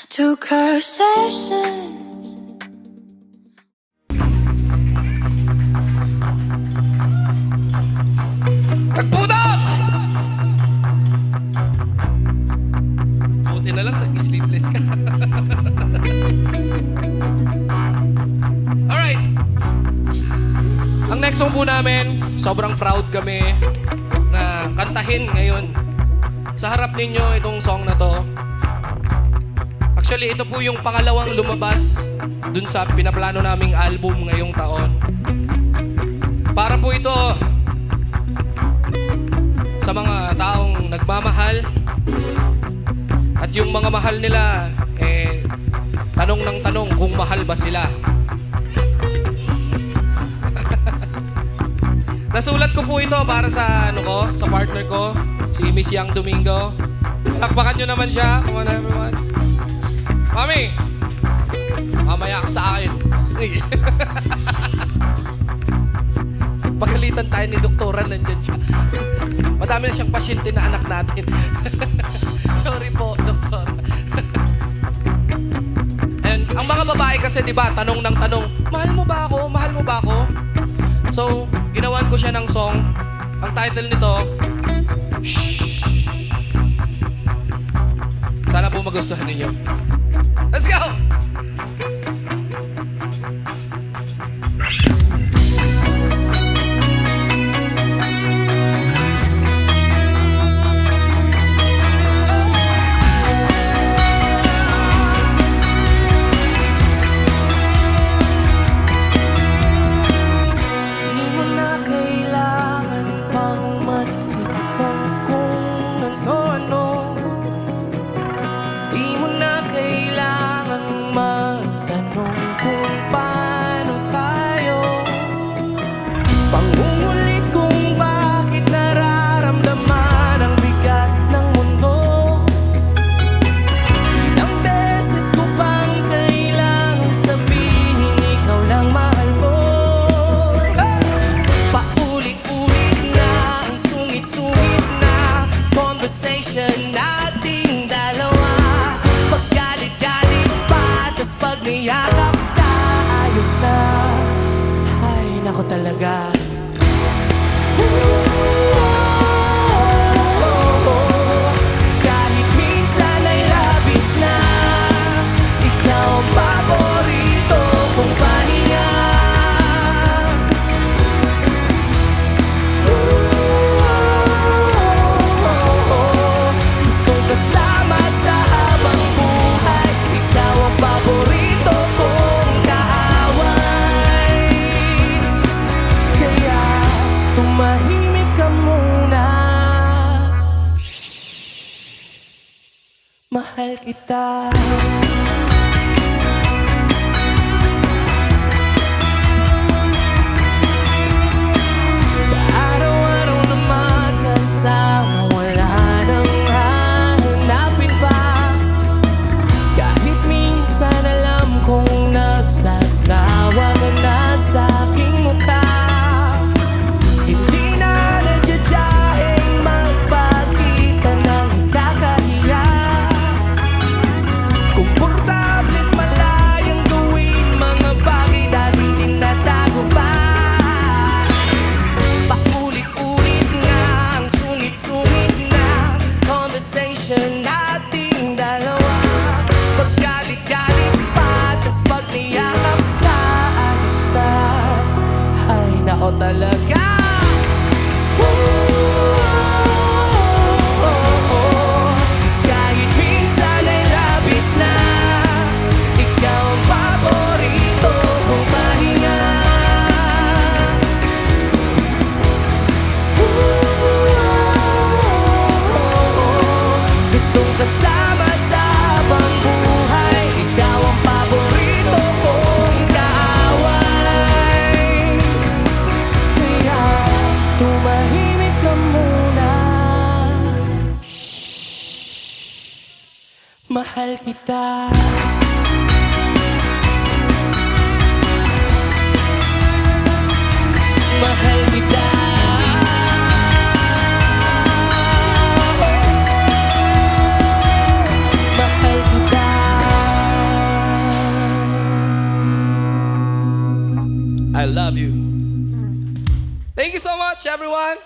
Took her sessions. Nagpudot! Buti na lang, nag-sleepless ka. Alright. Ang next song po namin, sobrang proud kami na kantahin ngayon sa harap ninyo itong song na to. Actually, ito po yung pangalawang lumabas dun sa pinaplano naming album ngayong taon. Para po ito sa mga taong nagmamahal at yung mga mahal nila, tanong ng tanong kung mahal ba sila. Nasulat ko po ito para sa sa partner ko, si Miss Yang Domingo. Palakpakan nyo naman siya. Come on everyone. Mami, mamaya ka sa akin. Pagalitan tayo ni Doktora, nandyan siya. Madami na siyang pasyente na anak natin. Sorry po, Doktora. And ang mga babae kasi, di ba, tanong ng tanong, mahal mo ba ako? Mahal mo ba ako? So, ginawan ko siya ng song. Ang title nito, Shhh. Sana po magustuhan ninyo. Let's go! Nating dalawa, paggalit-galit pa, tas pag niyakap ka, ayos na. Ay, nako talaga. Kahit minsan ay labis na, ikaw ang paborito kong pahinga. Kasama sa habang buhay, ikaw ang paborito kong kaaway. Kaya tumahimik ka muna. Shhh. Mahal kita. Sa araw-araw na magkasama, wala nang hanapin pa. Kahit minsan alam kong nagsasawa ka na sa aking mukha. Hindi na nadyadyaing magpakita ng ikakahiya. Komportable't malayang gawin mga bagay dating tinatago pa. Paulit-ulit nga ang sungit-sungit na conversation nating dalawa. Paggalit-galit pa, tas pag niyakap ka, ayos na. Ay, nako talaga. Kahit minsan ay labis na, ikaw ang paborito kong pahinga. Gustong kasama sa habang buhay, ikaw ang paborito kong kaaway. Kaya tumahimik ka muna. Shhh. Mahal kita. Mahal kita. Mahal kita. love you. Thank you so much, everyone.